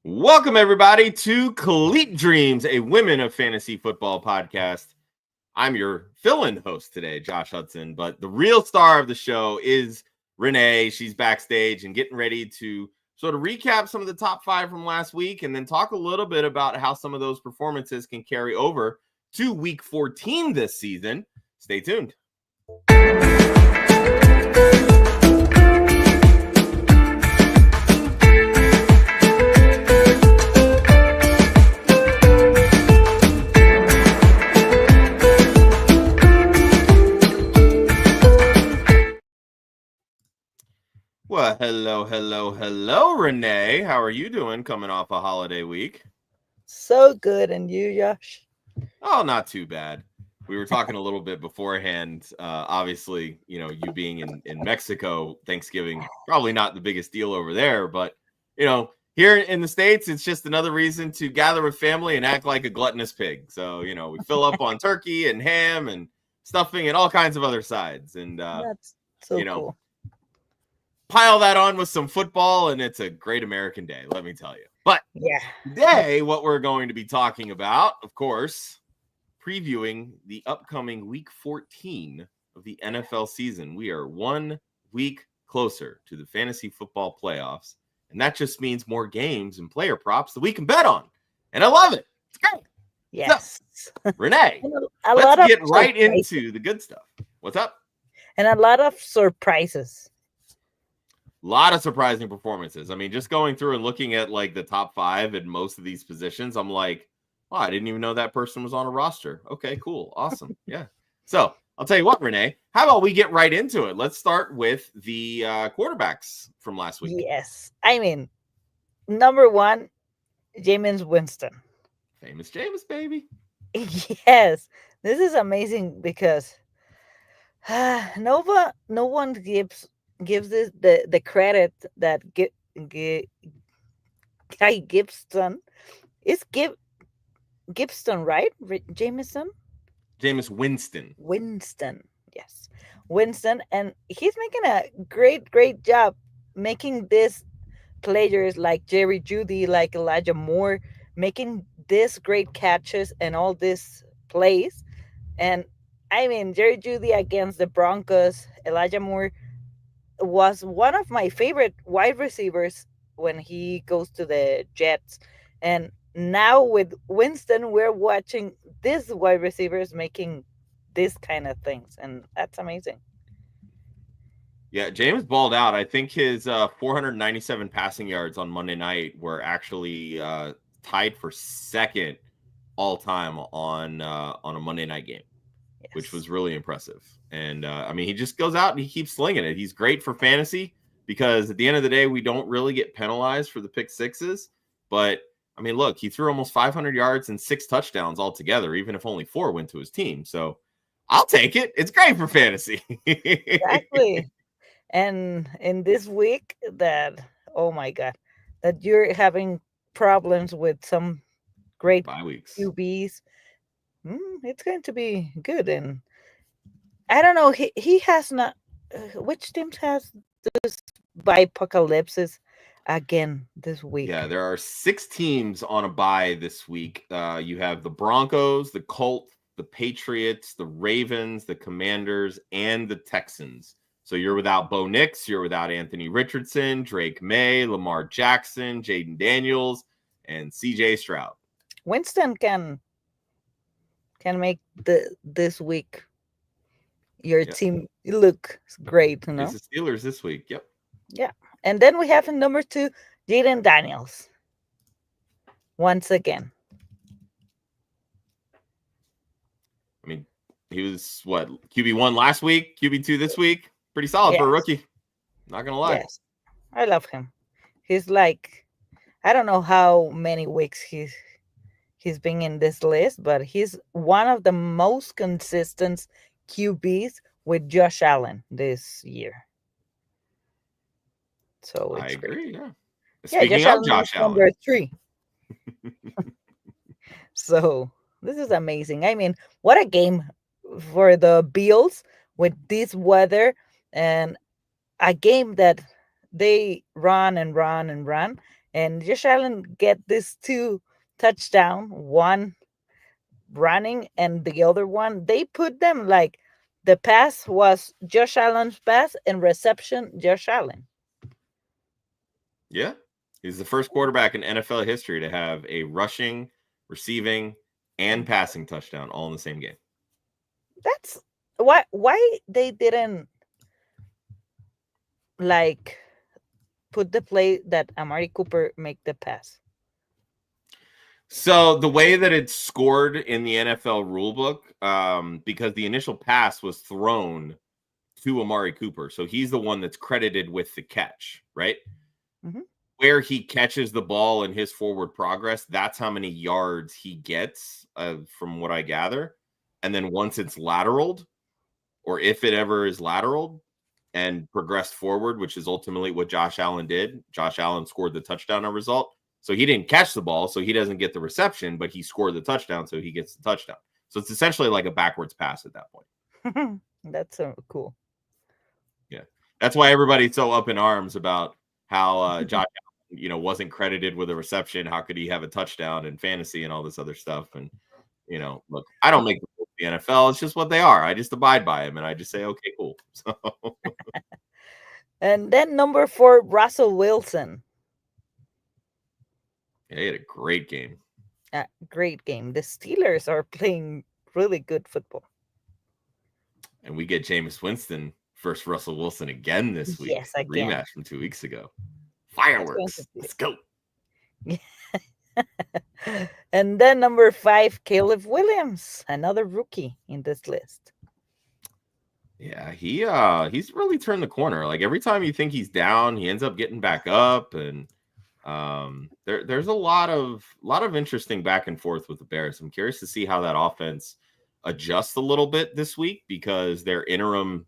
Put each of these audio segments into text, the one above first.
Welcome, everybody, to Cleat Dreams, a women of fantasy football podcast. I'm your fill-in host today, Josh Hudson, but the real star of the show is Renee. She's backstage and getting ready to sort of recap some of the top five from last week and then talk a little bit about how some of those performances can carry over to week 14 this season. Stay tuned. Well, hello, Renee. How are you doing coming off a holiday week? So good. And you, Josh? Oh, not too bad. We were talking a little bit beforehand. Obviously, you being in Mexico, Thanksgiving, probably not the biggest deal over there. But, here in the States, it's just another reason to gather with family and act like a gluttonous pig. So, we fill up on turkey and ham and stuffing and all kinds of other sides. And, that's so cool. Pile that on with some football, and it's a great American day, let me tell you. But today, what we're going to be talking about, of course, previewing the upcoming Week 14 of the NFL season. We are 1 week closer to the fantasy football playoffs, and that just means more games and player props that we can bet on. And I love it. It's great. Yes. So, Renee, let's get right into the good stuff. What's up? And a lot of surprises. A lot of surprising performances. I mean, just going through and looking at like the top five in most of these positions, I'm like, oh, I didn't even know that person was on a roster. Okay, cool. Awesome. Yeah. So I'll tell you what, Renee, how about we get right into it? Let's start with the quarterbacks from last week. Yes. I mean, number one, Jameis Winston. Famous Jameis, baby. Yes. This is amazing because no one gives this the credit that Guy Gibson is Gibson, right? Jameis Winston, yes, Winston, and he's making a great job making these players like Jerry Jeudy, like Elijah Moore, making these great catches and all these plays. And I mean, Jerry Jeudy against the Broncos, Elijah Moore was one of my favorite wide receivers when he goes to the Jets. And now with Winston, we're watching these wide receivers making this kind of things. And that's amazing. Yeah, James balled out. I think his 497 passing yards on Monday night were actually tied for second all time on a Monday night game. Yes. Which was really impressive. And, I mean, he just goes out and he keeps slinging it. He's great for fantasy because at the end of the day, we don't really get penalized for the pick sixes. But, I mean, look, he threw almost 500 yards and 6 touchdowns altogether, even if only 4 went to his team. So I'll take it. It's great for fantasy. Exactly. And in this week that, oh, my God, that you're having problems with some great bye weeks. QBs. It's going to be good. And I don't know, he has not which teams has this apocalypse again this week? Yeah, there are 6 teams on a bye this week. You have the Broncos, the Colts, the Patriots, the Ravens, the Commanders, and the Texans. So you're without Bo Nix, you're without Anthony Richardson, Drake May, Lamar Jackson, Jaden Daniels, and CJ Stroud. Winston can make this week your team look great, you know. It's the Steelers this week. Yep. Yeah. And then we have in number 2, Jaden Daniels. Once again. I mean, he was what, QB1 last week, QB2 this week. Pretty solid for a rookie. Not gonna lie. Yes. I love him. He's like, I don't know how many weeks he's been in this list, but he's one of the most consistent QBs with Josh Allen this year. So it's I agree. great. Yeah. Speaking of Josh Allen, number 3. So this is amazing. I mean, what a game for the Bills with this weather, and a game that they run and run and run, and Josh Allen get this two touchdown, one running and the other one. They put them like the pass was Josh Allen's pass and reception Josh Allen. Yeah. He's the first quarterback in NFL history to have a rushing, receiving, and passing touchdown all in the same game. That's why they didn't like put the play that Amari Cooper make the pass. So the way that it's scored in the NFL rulebook, because the initial pass was thrown to Amari Cooper, so he's the one that's credited with the catch, right? Mm-hmm. Where he catches the ball in his forward progress, that's how many yards he gets, from what I gather. And then once it's lateraled, or if it ever is lateraled and progressed forward, which is ultimately what Josh Allen did. Josh Allen scored the touchdown result. So he didn't catch the ball, so he doesn't get the reception, but he scored the touchdown, so he gets the touchdown. So it's essentially like a backwards pass at that point. That's so cool. Yeah. That's why everybody's so up in arms about how Josh Allen, wasn't credited with a reception. How could he have a touchdown in fantasy and all this other stuff? And, look, I don't make the rules of the NFL. It's just what they are. I just abide by them, and I just say, okay, cool. So. And then number 4, Russell Wilson. Yeah, he had a great game. Great game. The Steelers are playing really good football. And we get Jameis Winston versus Russell Wilson again this week. Yes, again. Rematch from 2 weeks ago. Fireworks. Let's go. And then number 5, Caleb Williams, another rookie in this list. Yeah, he's really turned the corner. Like every time you think he's down, he ends up getting back up, and there's a lot of interesting back and forth with the Bears. I'm curious to see how that offense adjusts a little bit this week, because their interim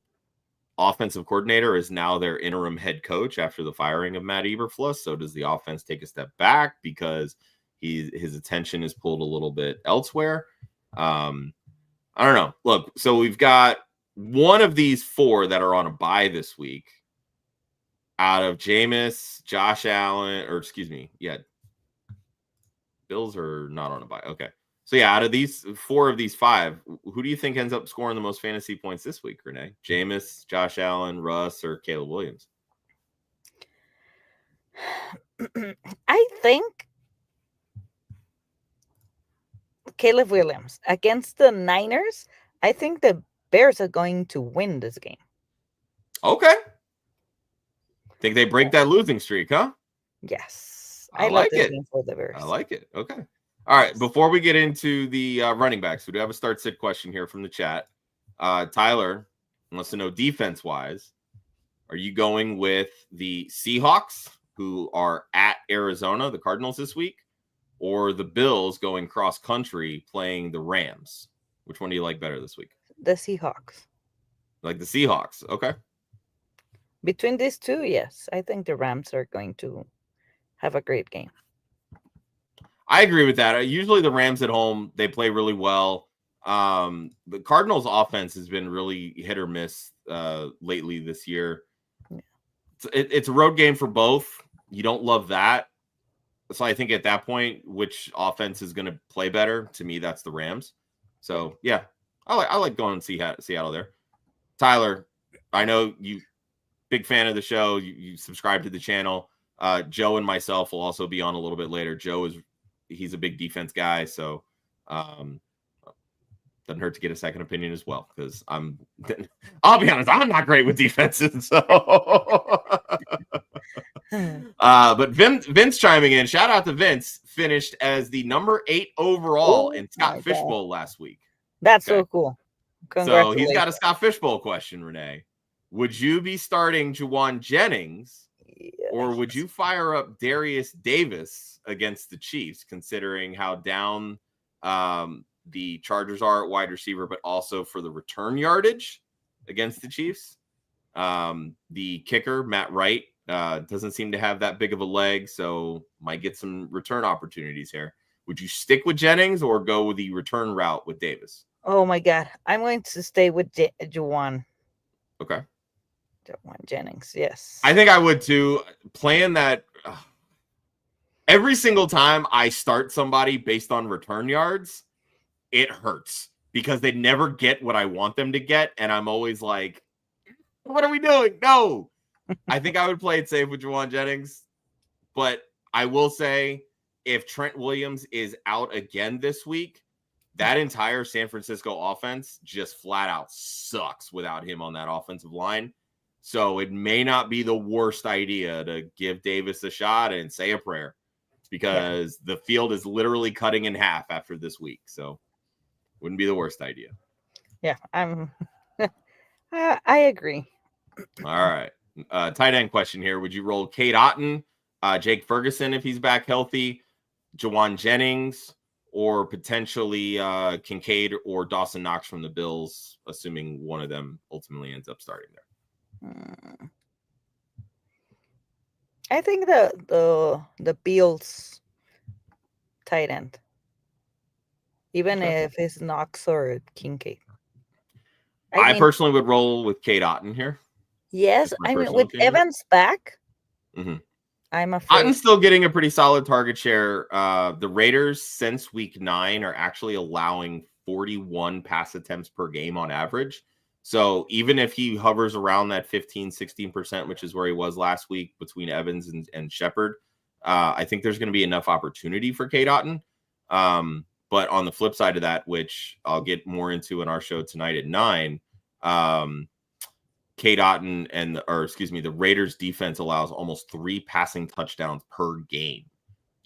offensive coordinator is now their interim head coach after the firing of Matt Eberflus. So does the offense take a step back because his attention is pulled a little bit elsewhere? I don't know. Look, so we've got one of these 4 that are on a bye this week out of Jameis, Josh Allen, or excuse me. Yeah. Bills are not on a bye. Okay. So yeah, out of these 4 of these 5, who do you think ends up scoring the most fantasy points this week, Renee? Jameis, Josh Allen, Russ, or Caleb Williams? I think Caleb Williams against the Niners. I think the Bears are going to win this game. Okay. Think they break that losing streak, huh? Yes. I like this it. game for the Bears. I like it. Okay. All right. Before we get into the running backs, we do have a start sit question here from the chat. Tyler wants to know, defense-wise, are you going with the Seahawks, who are at Arizona, the Cardinals this week, or the Bills going cross-country playing the Rams? Which one do you like better this week? The Seahawks. Like the Seahawks. Okay. Between these two, yes. I think the Rams are going to have a great game. I agree with that. Usually the Rams at home, they play really well. The Cardinals offense has been really hit or miss lately this year. Yeah. It's a road game for both. You don't love that. So I think at that point, which offense is going to play better? To me, that's the Rams. So yeah, I like going to Seattle there. Tyler, I know you big fan of the show. You subscribe to the channel. Joe and myself will also be on a little bit later. He's a big defense guy, so doesn't hurt to get a second opinion as well, because I'll be honest, I'm not great with defenses. So but Vince chiming in. Shout out to Vince. Finished as the number 8 overall in Scott Fishbowl last week. That's so cool. So he's got a Scott Fishbowl question, Renee. Would you be starting Juwan Jennings, or would you fire up Darius Davis against the Chiefs, considering how down the Chargers are at wide receiver, but also for the return yardage against the Chiefs? The kicker, Matt Wright, doesn't seem to have that big of a leg, so might get some return opportunities here. Would you stick with Jennings or go with the return route with Davis? Oh my God. I'm going to stay with Juwan. Okay. One Jennings, yes. I think I would too. Playing that every single time I start somebody based on return yards, it hurts because they never get what I want them to get. And I'm always like, what are we doing? No. I think I would play it safe with Juwan Jennings. But I will say, if Trent Williams is out again this week, that entire San Francisco offense just flat out sucks without him on that offensive line. So it may not be the worst idea to give Davis a shot and say a prayer because the field is literally cutting in half after this week. So wouldn't be the worst idea. Yeah, I agree. All right. Tight end question here. Would you roll Cade Otton, Jake Ferguson if he's back healthy, Juwan Jennings, or potentially Kincaid or Dawson Knox from the Bills, assuming one of them ultimately ends up starting there? I think the Bills tight end, even if it's Knox or Kincaid. I personally would roll with Cade Otton here. Yes, I mean with opinion. Evans back, I'm afraid. Otton's still getting a pretty solid target share. The Raiders since week 9 are actually allowing 41 pass attempts per game on average. So even if he hovers around that 15-16%, which is where he was last week between Evans and Shepard, I think there's going to be enough opportunity for Cade Otton. But on the flip side of that, which I'll get more into in our show tonight at 9, Cade Otton the Raiders defense allows almost 3 passing touchdowns per game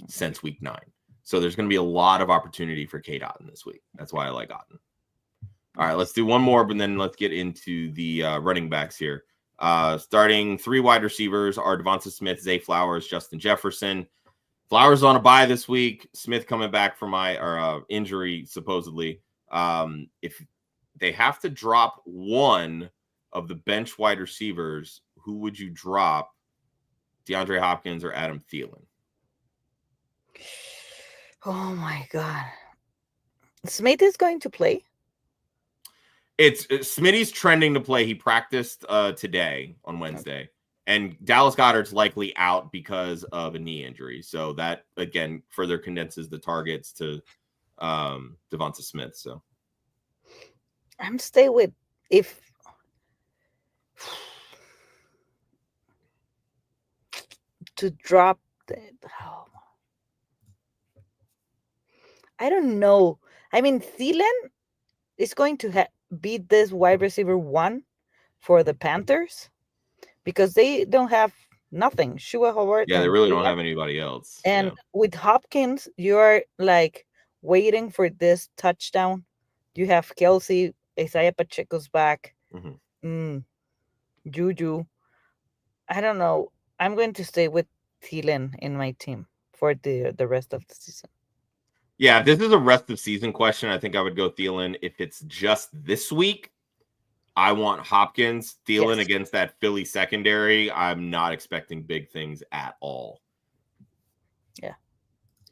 since week 9. So there's going to be a lot of opportunity for Cade Otton this week. That's why I like Otton. All right, let's do one more, but then let's get into the running backs here. Starting 3 wide receivers are Devonta Smith, Zay Flowers, Justin Jefferson. Flowers on a bye this week. Smith coming back from injury, supposedly. If they have to drop one of the bench wide receivers, who would you drop? DeAndre Hopkins or Adam Thielen? Oh, my God. Smith is going to play? It's Smitty's trending to play. He practiced today on Wednesday. And Dallas Goedert's likely out because of a knee injury. So that, again, further condenses the targets to Devonta Smith. So I'm stay with if to drop the I don't know. I mean, Thielen is going to beat this wide receiver 1 for the Panthers because they don't have nothing. Shua Howard. Yeah, they really don't have anybody else. And with Hopkins, you're like waiting for this touchdown. You have Kelsey, Isaiah Pacheco's back. Juju. I don't know. I'm going to stay with Thielen in my team for the rest of the season. Yeah, if this is a rest of season question, I think I would go Thielen. If it's just this week, I want Hopkins. Thielen against that Philly secondary, I'm not expecting big things at all. Yeah.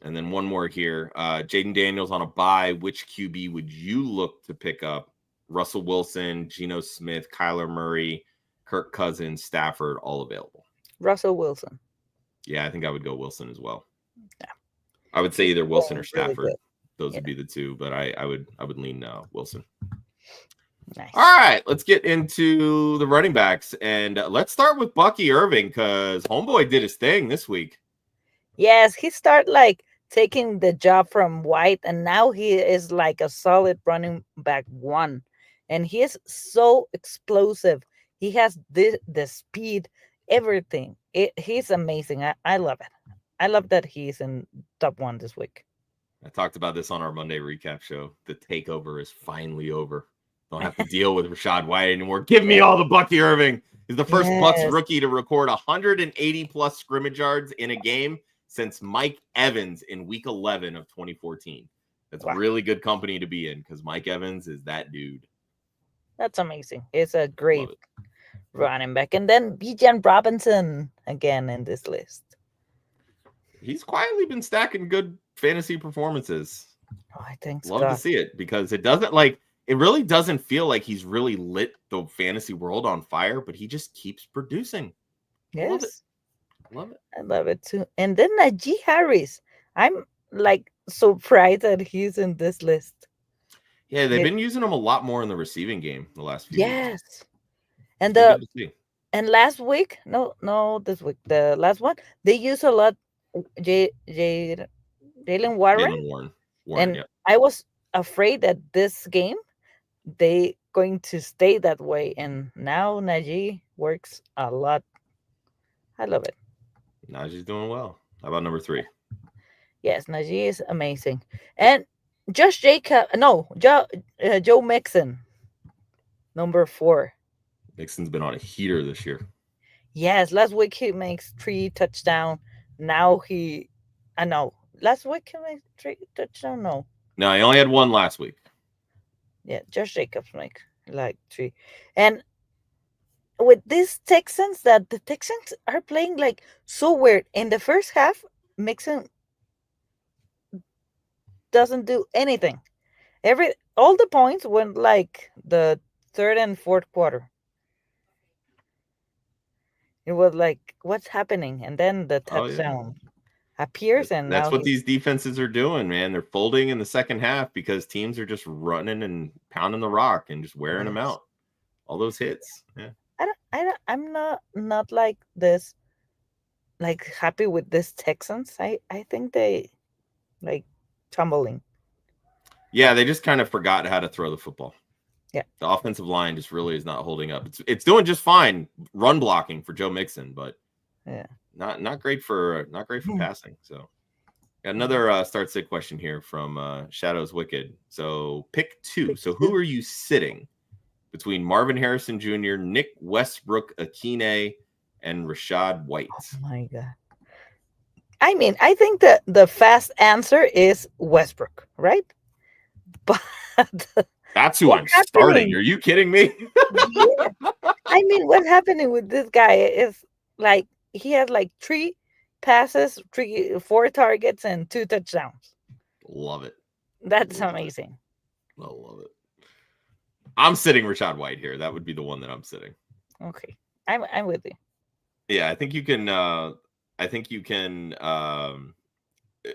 And then one more here. Jaden Daniels on a bye. Which QB would you look to pick up? Russell Wilson, Geno Smith, Kyler Murray, Kirk Cousins, Stafford, all available. Russell Wilson. Yeah, I think I would go Wilson as well. Yeah. I would say either Wilson or Stafford. Really those would be the two, but I would lean Wilson. Nice. All right, let's get into the running backs, and let's start with Bucky Irving because homeboy did his thing this week. Yes, he started like taking the job from White, and now he is like a solid running back 1, and he is so explosive. He has the speed, everything. He's amazing. I love it. I love that he's in top 1 this week. I talked about this on our Monday recap show. The takeover is finally over. Don't have to deal with Rachaad White anymore. Give me all the Bucky Irving. He's the first Bucs rookie to record 180-plus scrimmage yards in a game since Mike Evans in Week 11 of 2014. That's really good company to be in because Mike Evans is that dude. That's amazing. It's a great running back. And then Bijan Robinson again in this list. He's quietly been stacking good fantasy performances. Oh, I think Love to see it because it doesn't it really doesn't feel like he's really lit the fantasy world on fire, but he just keeps producing. I love it. Yes, Love it. I love it too. And then Najee Harris. I'm like surprised that he's in this list. Yeah, they've It- been using him a lot more in the receiving game the last few weeks. yes. And It's been good to see. last week, no, this week, the last one, they use a lot Jalen Warren, Jalen Warren, and yeah. I was afraid that this game they going to stay that way, and now Najee works a lot. I love it. Najee's doing well. How about number 3? Yes, Najee is amazing, and Josh Jacob, no, Joe Mixon, number 4. Mixon's been on a heater this year. Yes, last week he makes 3 touchdown. Now I know. Last week he made 3 touchdown. No, No, he only had one last week. yeah, Josh Jacobs make like 3, and with these Texans, that the Texans are playing like so weird. In the first half, Mixon doesn't do anything. All the points went like the third and fourth quarter. It was like, what's happening? And then the Oh yeah. touchdown appears, and That's now what these defenses are doing, man. They're folding in the second half because teams are just running and pounding the rock and just wearing them yes. out. All those hits. Yeah. I'm not like this, like happy with this Texans. I think they like tumbling. Yeah, they just kind of forgot how to throw the football. Yeah. The offensive line just really is not holding up. It's doing just fine run blocking for Joe Mixon, but Yeah. not great for passing. So got another start sit question here from Shadows Wicked. So pick 2. So who are you sitting between Marvin Harrison Jr., Nick Westbrook Akine, and Rashad White? Oh my god. I mean, I think that the fast answer is Westbrook, right? But That's who what's I'm starting. happening? Are you kidding me? Yeah. I mean, what's happening with this guy is like he has like 3 passes, 4 targets, and 2 touchdowns. Love it. That's Love amazing. I love it. I'm sitting Rashad White here. That would be the one that I'm sitting. Okay, I'm with you. Yeah, I think you can.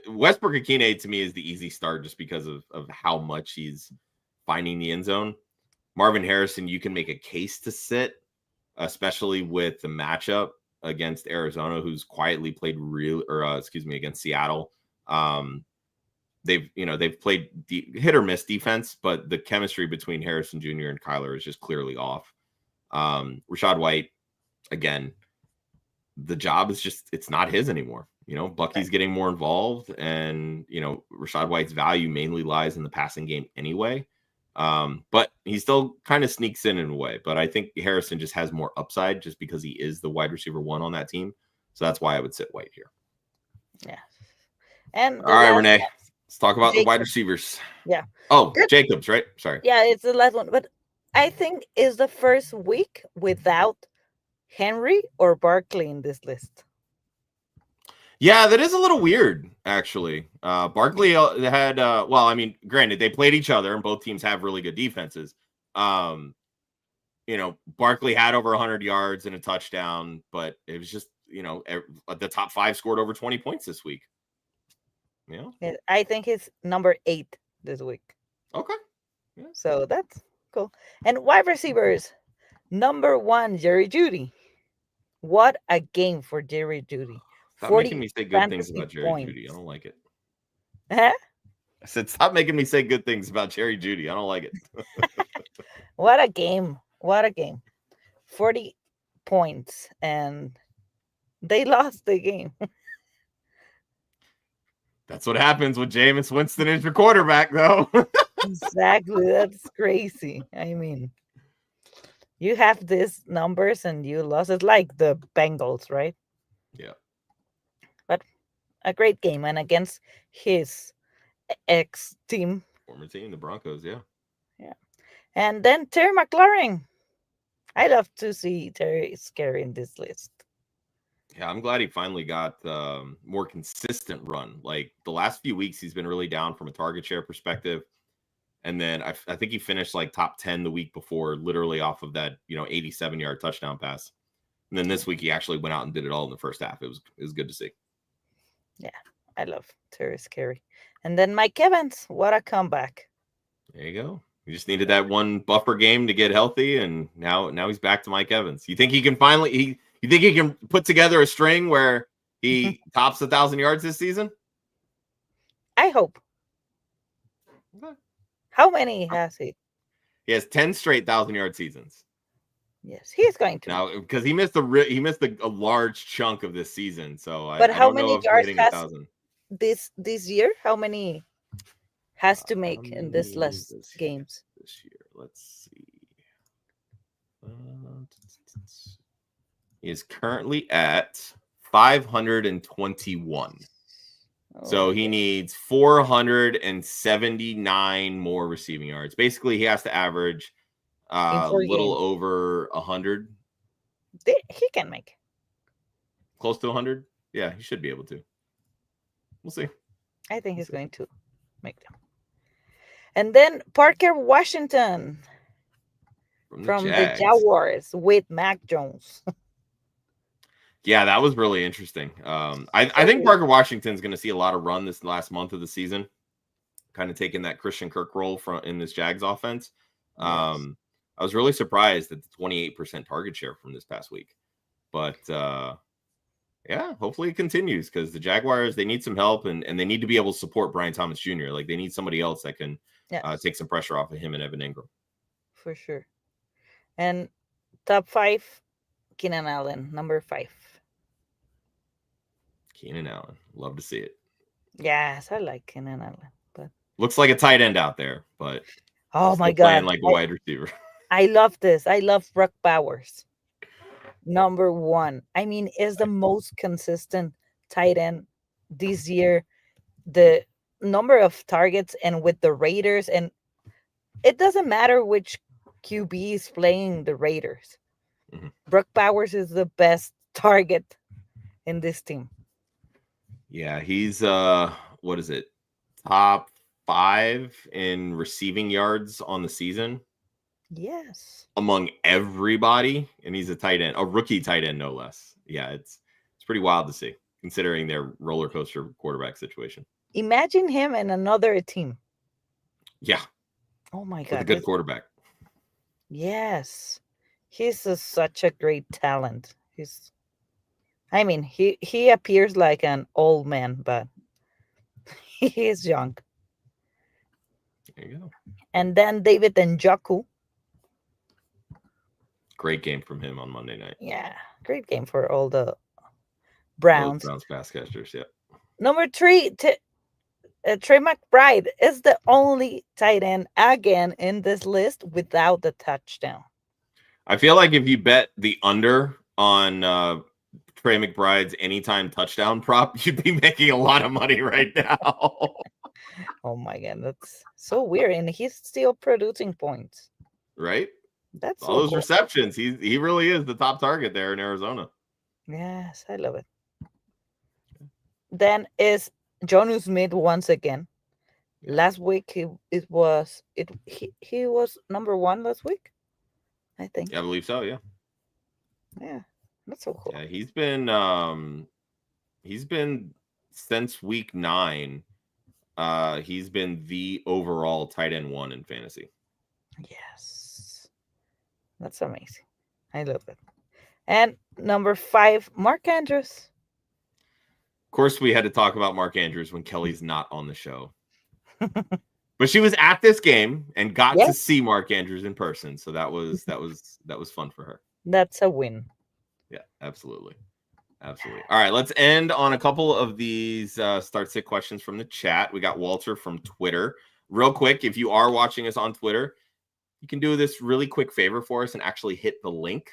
Westbrook Akine to me is the easy start just because of how much he's finding the end zone. Marvin Harrison, you can make a case to sit, especially with the matchup against Arizona, who's quietly played against Seattle. They've played hit or miss defense, but the chemistry between Harrison Jr. and Kyler is just clearly off. Rashad White, again, the job is just, it's not his anymore. Bucky's getting more involved, and Rashad White's value mainly lies in the passing game anyway. But he still kind of sneaks in a way. But I think Harrison just has more upside just because he is the wide receiver 1 on that team. So that's why I would sit White here. Yeah. And all right, Renee, let's talk about the wide receivers. Yeah. Oh, Jacobs, right? Sorry. Yeah, it's the last one. But I think it's the first week without Henry or Barkley in this list. Yeah, that is a little weird, actually. Barkley had, granted, they played each other, and both teams have really good defenses. Barkley had over 100 yards and a touchdown, but it was just, the top 5 scored over 20 points this week. Yeah. I think he's number 8 this week. Okay. Yeah. So that's cool. And wide receivers, number 1, Jerry Jeudy. What a game for Jerry Jeudy. Stop making me say good things about Jerry Jeudy. I don't like it. Huh? I said, stop making me say good things about Jerry Jeudy. I don't like it. What a game. What a game. 40 points, and they lost the game. That's what happens when Jameis Winston is your quarterback, though. Exactly. That's crazy. I mean, you have these numbers and you lost it, like the Bengals, right? Yeah. But a great game, and against his ex-team. Former team, the Broncos, yeah. Yeah. And then Terry McLaurin. I love to see Terry Scary in this list. Yeah, I'm glad he finally got more consistent run. Like the last few weeks, he's been really down from a target share perspective. And then I think he finished like top 10 the week before, literally off of that 87-yard touchdown pass. And then this week he actually went out and did it all in the first half. It was good to see. Yeah, I love Terry Scary. And then Mike Evans, what a comeback! There you go. You just needed that one buffer game to get healthy, and now he's back to Mike Evans. You think he can finally you think he can put together a string where he tops 1,000 yards this season? I hope. Okay. How many has he? He has 10 straight 1,000-yard seasons. Yes, he's going to. Now, because he missed a large chunk of this season, so But I how don't know many if yards hitting has 1,000 this year? How many has to how make in many this last this games? this year. Let's see. He is currently at 521. So he needs 479 more receiving yards. Basically, he has to average a little games. over 100. He can make Close to 100. Yeah, he should be able to. We'll see. I think he's going to make them. And then Parker Washington from the Jaguars with Mac Jones. Yeah, that was really interesting. I think Parker Washington's going to see a lot of run this last month of the season, kind of taking that Christian Kirk role in this Jags offense. Yes. I was really surprised at the 28% target share from this past week. But, yeah, hopefully it continues because the Jaguars, they need some help and they need to be able to support Brian Thomas Jr. Like, they need somebody else that can take some pressure off of him and Evan Ingram. For sure. And top 5, Keenan Allen, number 5. Keenan Allen. Love to see it. Yes, I like Keenan Allen. But looks like a tight end out there, but oh my God, playing like a wide receiver. I love this. I love Brock Bowers. Number 1. I mean, is the most consistent tight end this year. The number of targets and with the Raiders, and it doesn't matter which QB is playing the Raiders. Mm-hmm. Brock Bowers is the best target in this team. Yeah, he's what is it? Top 5 in receiving yards on the season. Yes. Among everybody, and he's a tight end, a rookie tight end, no less. Yeah, it's pretty wild to see, considering their roller coaster quarterback situation. Imagine him in another team. Yeah. Oh my God. With a good quarterback. Yes. He's such a great talent. He appears like an old man, but he is young. There you go. And then David Njoku. Great game from him on Monday night. Yeah, great game for all the Browns. Browns pass catchers, yeah. Number 3, Trey McBride is the only tight end again in this list without the touchdown. I feel like if you bet the under on Trey McBride's anytime touchdown prop, you'd be making a lot of money right now. Oh my God, that's so weird. And he's still producing points. Right? That's all those receptions. He really is the top target there in Arizona. Yes, I love it. Then is Jonnu Smith once again. Yeah. Last week he was number 1 last week, I think. Yeah, I believe so. Yeah. Yeah, that's so cool. Yeah, he's been since week 9. He's been the overall tight end 1 in fantasy. Yes, that's amazing. I love it. And number 5, Mark Andrews. Of course, we had to talk about Mark Andrews when Kelly's not on the show. But she was at this game and got to see Mark Andrews in person, so that was fun for her. That's a win. Yeah, absolutely. Absolutely. All right, let's end on a couple of these start sit questions from the chat. We got Walter from Twitter. Real quick, if you are watching us on Twitter, you can do this really quick favor for us and actually hit the link,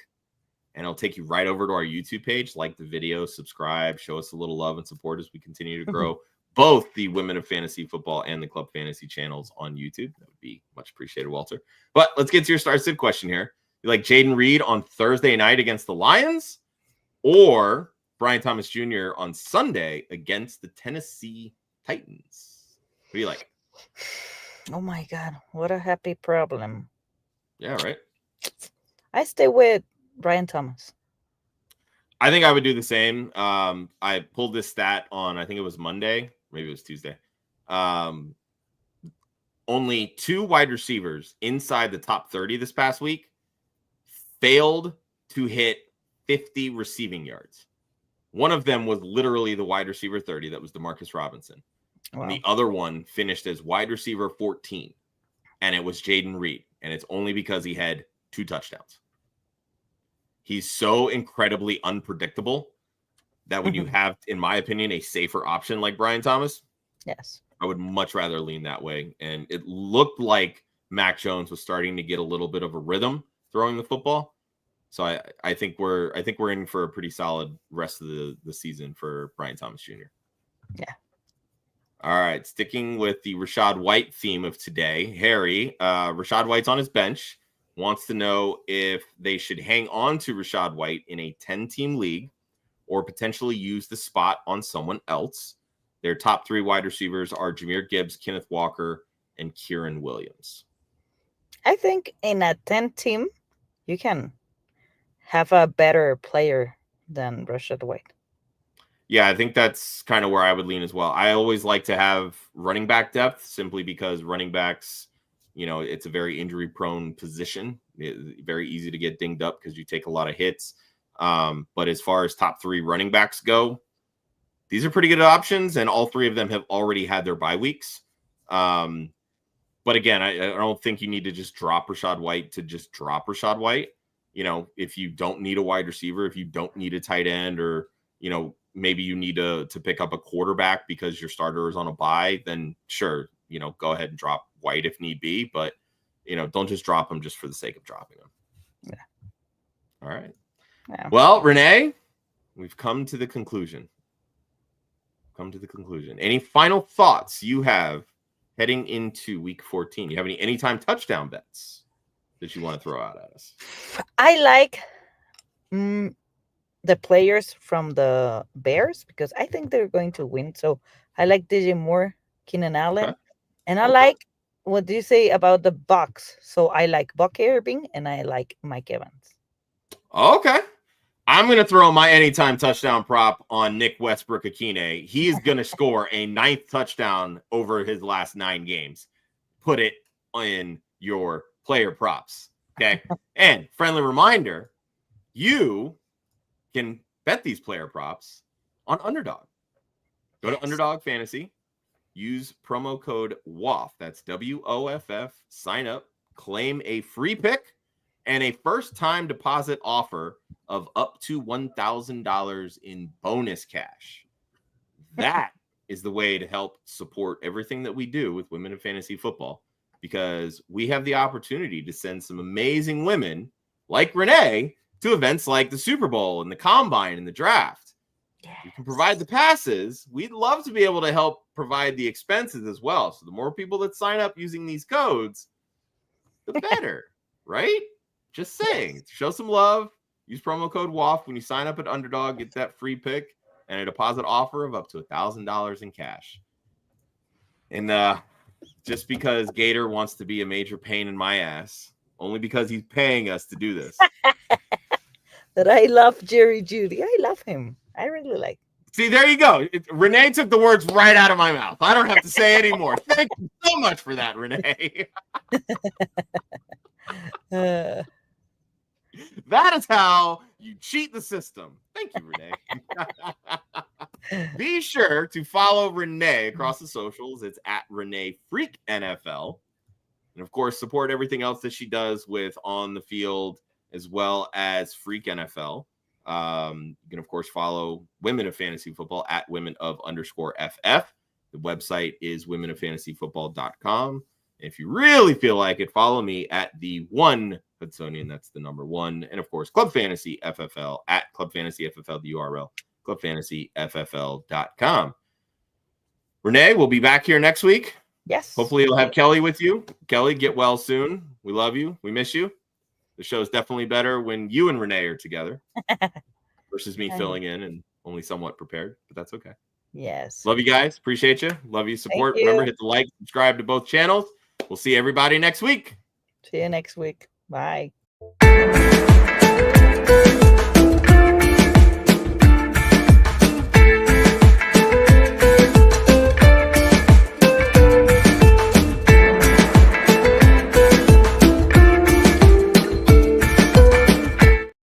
and it'll take you right over to our YouTube page. Like the video, subscribe, show us a little love and support as we continue to grow both the Women of Fantasy Football and the Club Fantasy channels on YouTube. That would be much appreciated, Walter. But let's get to your start sit question here. You like Jaden Reed on Thursday night against the Lions, or Brian Thomas Jr. on Sunday against the Tennessee Titans? What do you like? Oh my God, what a happy problem. Yeah, right. I stay with Brian Thomas. I think I would do the same. I pulled this stat on, I think it was Monday, maybe it was Tuesday. Um, Only 2 wide receivers inside the top 30 this past week failed to hit 50 receiving yards. One of them was literally the wide receiver 30. That was Demarcus Robinson. And Wow. the other one finished as wide receiver 14. And it was Jaden Reed. And it's only because he had 2 touchdowns. He's so incredibly unpredictable that when you have, in my opinion, a safer option like Brian Thomas, Yes. I would much rather lean that way. And it looked like Mac Jones was starting to get a little bit of a rhythm throwing the football. So I think we're in for a pretty solid rest of the season for Brian Thomas Jr. Yeah. All right, sticking with the Rachaad White theme of today, Harry, Rachaad White's on his bench, wants to know if they should hang on to Rachaad White in a 10-team league or potentially use the spot on someone else. Their top 3 wide receivers are Jahmyr Gibbs, Kenneth Walker, and Kieran Williams. I think in a 10 team, you can have a better player than Rashad White. Yeah, I think that's kind of where I would lean as well. I always like to have running back depth simply because running backs, it's a very injury prone position. Very easy to get dinged up because you take a lot of hits. But as far as top 3 running backs go, these are pretty good options, and all 3 of them have already had their bye weeks. But again, I don't think you need to just drop Rachaad White to just drop Rachaad White. If you don't need a wide receiver, if you don't need a tight end, or maybe you need to pick up a quarterback because your starter is on a bye, then sure, go ahead and drop White if need be. But don't just drop him just for the sake of dropping him. Yeah. All right. Yeah. Well, Renee, we've come to the conclusion. Any final thoughts you have heading into week 14? You have any anytime touchdown bets that you want to throw out at us? I like the players from the Bears because I think they're going to win. So I like DJ Moore, Keenan Allen, Okay. and I like, what do you say about the Bucks? So I like Buck Irving and I like Mike Evans. Okay. I'm going to throw my anytime touchdown prop on Nick Westbrook-Akine. He is going to score a 9th touchdown over his last 9 games. Put it in your player props. Okay. And friendly reminder, you can bet these player props on Underdog. Go to Underdog Fantasy, use promo code WOFF, that's WOFF, sign up, claim a free pick and a first-time deposit offer of up to $1,000 in bonus cash. That is the way to help support everything that we do with Women in Fantasy Football, because we have the opportunity to send some amazing women like Renee to events like the Super Bowl and the Combine and the Draft. Yes. We can provide the passes. We'd love to be able to help provide the expenses as well. So the more people that sign up using these codes, the better, right? Just saying. Yes. Show some love. Use promo code WOFF when you sign up at Underdog. Get that free pick and a deposit offer of up to $1,000 in cash. And just because Gator wants to be a major pain in my ass, only because he's paying us to do this. That I love Jerry Jeudy. I love him. I really like. See, there you go. Renee took the words right out of my mouth. I don't have to say anymore. Thank you so much for that, Renee. That is how you cheat the system. Thank you, Renee. Be sure to follow Renee across the socials. It's at Renee Freak NFL. And of course, support everything else that she does with On the Field as well as Freak NFL. You can, of course, follow Women of Fantasy Football at women_FF. The website is womenoffantasyfootball.com. If you really feel like it, follow me at the one Hudsonian. That's the number 1. And of course, Club Fantasy FFL at Club Fantasy FFL, the URL, clubfantasyffl.com. Renee, we'll be back here next week. Yes. Hopefully you'll have Kelly with you. Kelly, get well soon. We love you. We miss you. The show is definitely better when you and Renee are together versus me filling in and only somewhat prepared, but that's okay. Yes. Love you guys. Appreciate you. Love you. Support. You. Remember, hit the like, subscribe to both channels. We'll see everybody next week. See you next week. Bye.